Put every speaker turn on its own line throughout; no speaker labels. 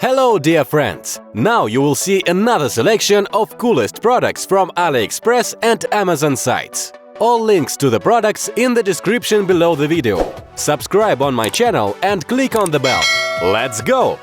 Hello dear friends! Now you will see another selection of coolest products from Aliexpress and Amazon sites. All links to the products in the description below the video. Subscribe on my channel and click on the bell. Let's go!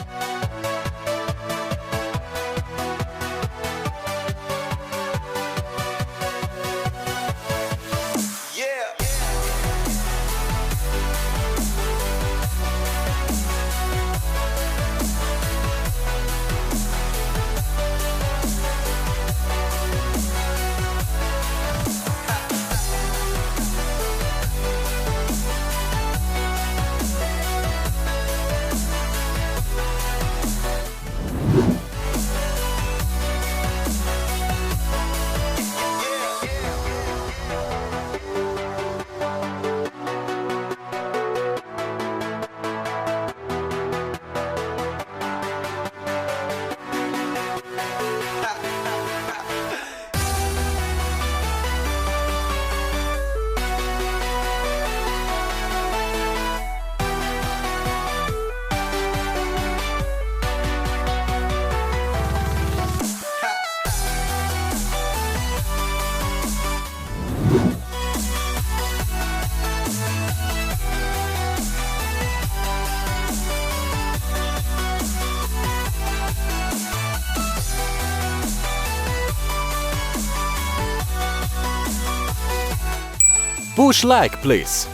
Push like, please.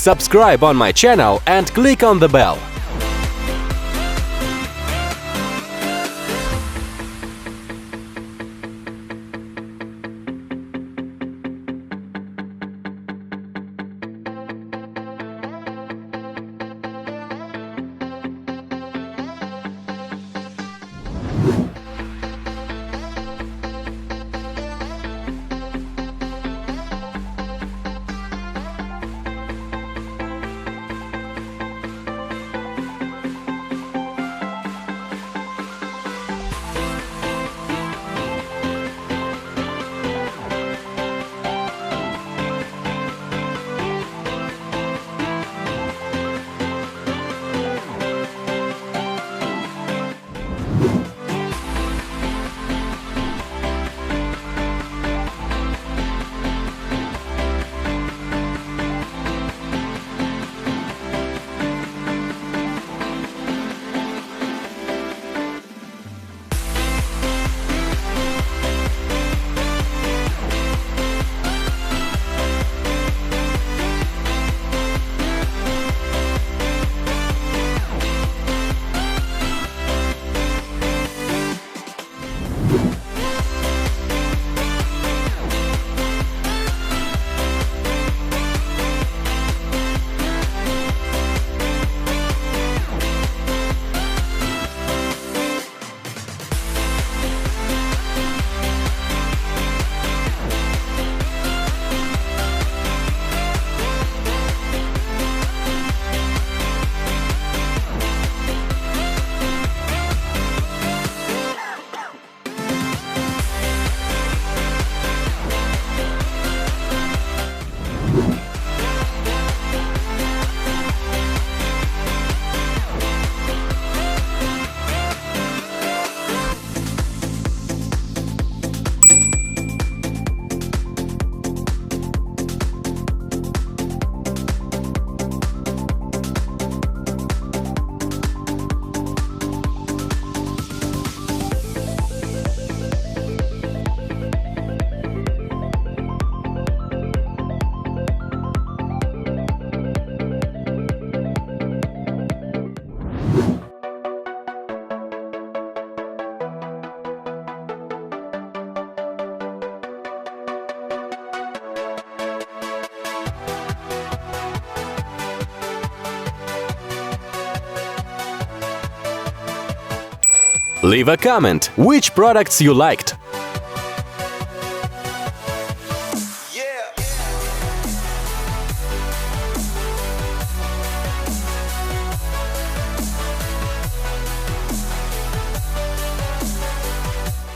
Subscribe on my channel and click on the bell. Leave a comment which products you liked.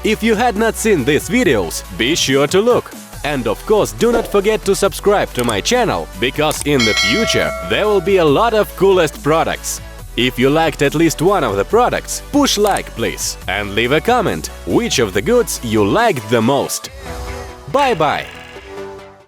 If you had not seen these videos, be sure to look. And of course, do not forget to subscribe to my channel, because in the future there will be a lot of coolest products. If you liked at least one of the products, push like please, and leave a comment which of the goods you liked the most. Bye-bye!